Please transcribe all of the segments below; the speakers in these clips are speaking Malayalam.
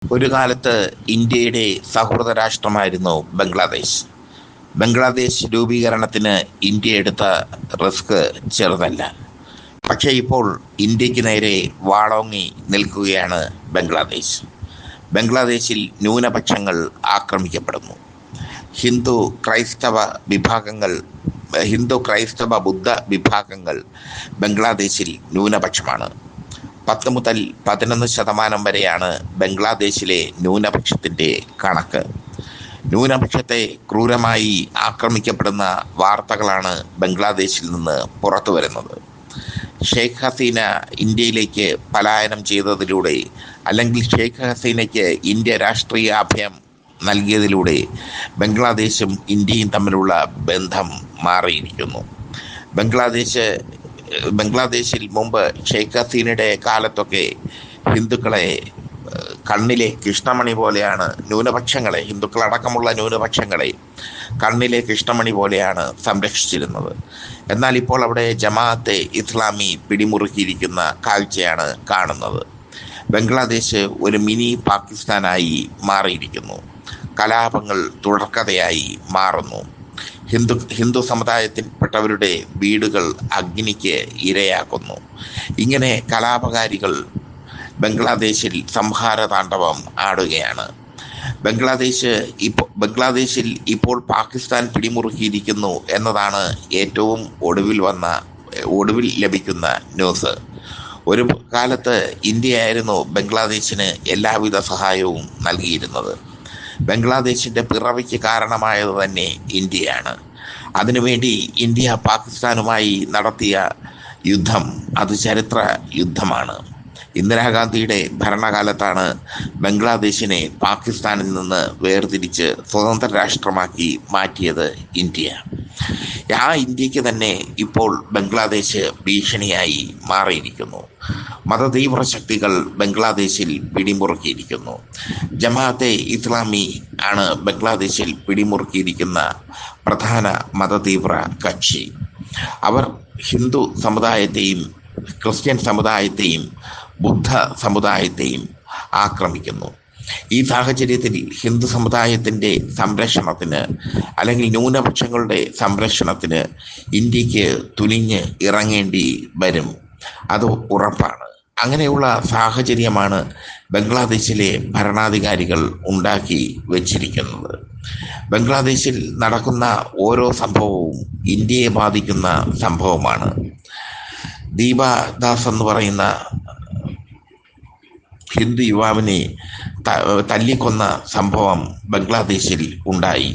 ഒരു കാലത്ത് ഇന്ത്യയുടെ സൗഹൃദ രാഷ്ട്രമായിരുന്നു ബംഗ്ലാദേശ്. ബംഗ്ലാദേശ് രൂപീകരണത്തിന് ഇന്ത്യ എടുത്ത റിസ്ക് ചെറുതല്ല. പക്ഷേ ഇപ്പോൾ ഇന്ത്യക്ക് നേരെ വാളോങ്ങി നിൽക്കുകയാണ് ബംഗ്ലാദേശ്. ബംഗ്ലാദേശിൽ ന്യൂനപക്ഷങ്ങൾ ആക്രമിക്കപ്പെടുന്നു. ഹിന്ദു ക്രൈസ്തവ വിഭാഗങ്ങൾ ഹിന്ദു ക്രൈസ്തവ ബുദ്ധ വിഭാഗങ്ങൾ ബംഗ്ലാദേശിൽ ന്യൂനപക്ഷമാണ്. 10 മുതൽ 11% വരെയാണ് ബംഗ്ലാദേശിലെ ന്യൂനപക്ഷത്തിൻ്റെ കണക്ക്. ന്യൂനപക്ഷത്തെ ക്രൂരമായി ആക്രമിക്കപ്പെടുന്ന വാർത്തകളാണ് ബംഗ്ലാദേശിൽ നിന്ന് പുറത്തു വരുന്നത്. ഷെയ്ഖ് ഹസീന ഇന്ത്യയിലേക്ക് പലായനം ചെയ്തതിലൂടെ, അല്ലെങ്കിൽ ഷെയ്ഖ് ഹസീനയ്ക്ക് ഇന്ത്യ രാഷ്ട്രീയ അഭയം നൽകിയതിലൂടെ ബംഗ്ലാദേശും ഇന്ത്യയും തമ്മിലുള്ള ബന്ധം മാറിയിരിക്കുന്നു. ബംഗ്ലാദേശിൽ മുമ്പ് ഷെയ്ഖ് ഹസീനയുടെ കാലത്തൊക്കെ ഹിന്ദുക്കളെ കണ്ണിലെ കൃഷ്ണമണി പോലെയാണ് ഹിന്ദുക്കളടക്കമുള്ള ന്യൂനപക്ഷങ്ങളെ കണ്ണിലെ കൃഷ്ണമണി പോലെയാണ് സംരക്ഷിച്ചിരുന്നത്. എന്നാൽ ഇപ്പോൾ അവിടെ ജമാഅത്തെ ഇസ്ലാമി പിടിമുറുക്കിയിരിക്കുന്ന കാഴ്ചയാണ് കാണുന്നത്. ബംഗ്ലാദേശ് ഒരു മിനി പാകിസ്ഥാനായി മാറിയിരിക്കുന്നു. കലാപങ്ങൾ തുടർക്കഥയായി മാറുന്നു. ഹിന്ദു സമുദായത്തിൽപ്പെട്ടവരുടെ വീടുകൾ അഗ്നിക്ക് ഇരയാക്കുന്നു. ഇങ്ങനെ കലാപകാരികൾ ബംഗ്ലാദേശിൽ സംഹാര താണ്ഡവം ആടുകയാണ്. ബംഗ്ലാദേശിൽ ഇപ്പോൾ പാകിസ്ഥാൻ പിടിമുറുക്കിയിരിക്കുന്നു എന്നതാണ് ഏറ്റവും ഒടുവിൽ ലഭിക്കുന്ന ന്യൂസ്. ഒരു കാലത്ത് ഇന്ത്യയായിരുന്നു ബംഗ്ലാദേശിന് എല്ലാവിധ സഹായവും നൽകിയിരുന്നത്. ബംഗ്ലാദേശിൻ്റെ പിറവിക്ക് കാരണമായത് തന്നെ ഇന്ത്യയാണ്. അതിനുവേണ്ടി ഇന്ത്യ പാകിസ്ഥാനുമായി നടത്തിയ യുദ്ധം അത് ചരിത്ര യുദ്ധമാണ്. ഇന്ദിരാഗാന്ധിയുടെ ഭരണകാലത്താണ് ബംഗ്ലാദേശിനെ പാകിസ്ഥാനിൽ നിന്ന് വേർതിരിച്ച് സ്വതന്ത്ര രാഷ്ട്രമാക്കി മാറ്റിയത് ഇന്ത്യ. ആ ഇന്ത്യക്ക് തന്നെ ഇപ്പോൾ ബംഗ്ലാദേശ് ഭീഷണിയായി മാറിയിരിക്കുന്നു. മതതീവ്ര ശക്തികൾ ബംഗ്ലാദേശിൽ പിടിമുറുക്കിയിരിക്കുന്നു. ജമാഅത്തെ ഇസ്ലാമി ആണ് ബംഗ്ലാദേശിൽ പിടിമുറുക്കിയിരിക്കുന്ന പ്രധാന മതതീവ്ര കക്ഷി. അവർ ഹിന്ദു സമുദായത്തെയും ക്രിസ്ത്യൻ സമുദായത്തെയും ബുദ്ധ സമുദായത്തെയും ആക്രമിക്കുന്നു. ഈ സാഹചര്യത്തിൽ ഹിന്ദു സമുദായത്തിൻ്റെ സംരക്ഷണത്തിന്, അല്ലെങ്കിൽ ന്യൂനപക്ഷങ്ങളുടെ സംരക്ഷണത്തിന് ഇന്ത്യക്ക് തുനിഞ്ഞ് ഇറങ്ങേണ്ടി വരും. അത് ഉറപ്പാണ്. അങ്ങനെയുള്ള സാഹചര്യമാണ് ബംഗ്ലാദേശിലെ ഭരണാധികാരികൾ ഉണ്ടാക്കി വച്ചിരിക്കുന്നത്. ബംഗ്ലാദേശിൽ നടക്കുന്ന ഓരോ സംഭവവും ഇന്ത്യയെ ബാധിക്കുന്ന സംഭവമാണ്. ദീപദാസ് എന്ന് പറയുന്ന ഹിന്ദു യുവാവിനെ തല്ലിക്കൊന്ന സംഭവം ബംഗ്ലാദേശിൽ ഉണ്ടായി.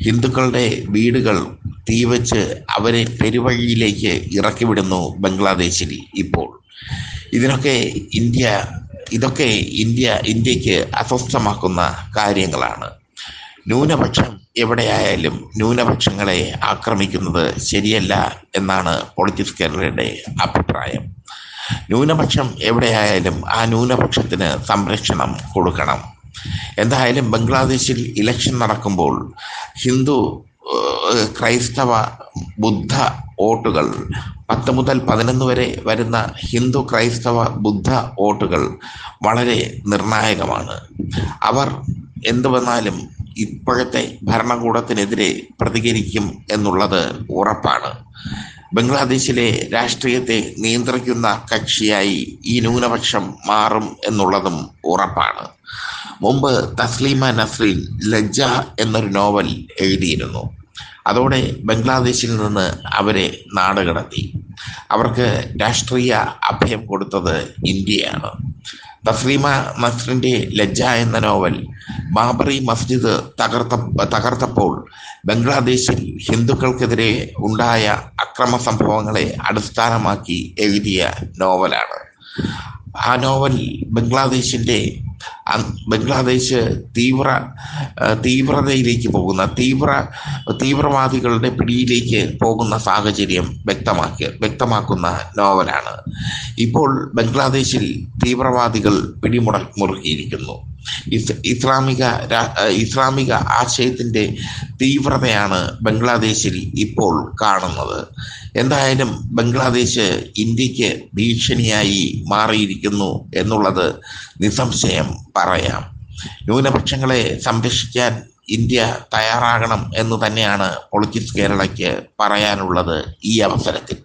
ഹിന്ദുക്കളുടെ വീടുകൾ തീവച്ച് അവരെ പെരുവഴിയിലേക്ക് ഇറക്കിവിടുന്നു ബംഗ്ലാദേശിൽ ഇപ്പോൾ. ഇതൊക്കെ ഇന്ത്യക്ക് അസ്വസ്ഥമാക്കുന്ന കാര്യങ്ങളാണ്. ന്യൂനപക്ഷം എവിടെയായാലും ന്യൂനപക്ഷങ്ങളെ ആക്രമിക്കുന്നത് ശരിയല്ല എന്നാണ് പൊളിറ്റിക്സ് കേരളയുടെ അഭിപ്രായം. ന്യൂനപക്ഷം എവിടെയായാലും ആ ന്യൂനപക്ഷത്തിന് സംരക്ഷണം കൊടുക്കണം. എന്തായാലും ബംഗ്ലാദേശിൽ ഇലക്ഷൻ നടക്കുമ്പോൾ ഹിന്ദു ക്രൈസ്തവ ബുദ്ധ വോട്ടുകൾ 10 മുതൽ 11 വരെ വരുന്ന ഹിന്ദു ക്രൈസ്തവ ബുദ്ധ വോട്ടുകൾ വളരെ നിർണായകമാണ്. അവർ എന്തു വന്നാലും ഇപ്പോഴത്തെ ഭരണകൂടത്തിനെതിരെ പ്രതികരിക്കും എന്നുള്ളത് ഉറപ്പാണ്. ബംഗ്ലാദേശിലെ രാഷ്ട്രീയത്തെ നിയന്ത്രിക്കുന്ന കക്ഷിയായി ഈ ന്യൂനപക്ഷം മാറും എന്നുള്ളതും ഉറപ്പാണ്. മുമ്പ് തസ്ലീമ നസ്രീൻ ലജ്ജ എന്നൊരു നോവൽ എഴുതിയിരുന്നു. അതോടെ ബംഗ്ലാദേശിൽ നിന്ന് അവരെ നാടുകടത്തി. അവർക്ക് രാഷ്ട്രീയ അഭയം കൊടുത്തത് ഇന്ത്യയാണ്. തസ്ലീമ നസ്രിൻ്റെ ലജ്ജ എന്ന നോവൽ ബാബറി മസ്ജിദ് തകർത്തപ്പോൾ ബംഗ്ലാദേശിൽ ഹിന്ദുക്കൾക്കെതിരെ ഉണ്ടായ അക്രമ സംഭവങ്ങളെ അടിസ്ഥാനമാക്കി എഴുതിയ നോവലാണ്. ആ നോവൽ ബംഗ്ലാദേശ് തീവ്രതയിലേക്ക് പോകുന്ന തീവ്രവാദികളുടെ പിടിയിലേക്ക് പോകുന്ന സാഹചര്യം വ്യക്തമാക്കുന്ന നോവലാണ്. ഇപ്പോൾ ബംഗ്ലാദേശിൽ തീവ്രവാദികൾ മുറുക്കിയിരിക്കുന്നു. ഇസ്ലാമിക ആശയത്തിൻ്റെ തീവ്രതയാണ് ബംഗ്ലാദേശിൽ ഇപ്പോൾ കാണുന്നത്. എന്തായാലും ബംഗ്ലാദേശ് ഇന്ത്യക്ക് ഭീഷണിയായി മാറിയിരിക്കുന്നു എന്നുള്ളത് നിസ്സംശയം പറയാം. ന്യൂനപക്ഷങ്ങളെ സംരക്ഷിക്കാൻ ഇന്ത്യ തയ്യാറാകണം എന്ന് തന്നെയാണ് പൊളിറ്റിക്സ് കേരളയ്ക്ക് പറയാനുള്ളത് ഈ അവസരത്തിൽ.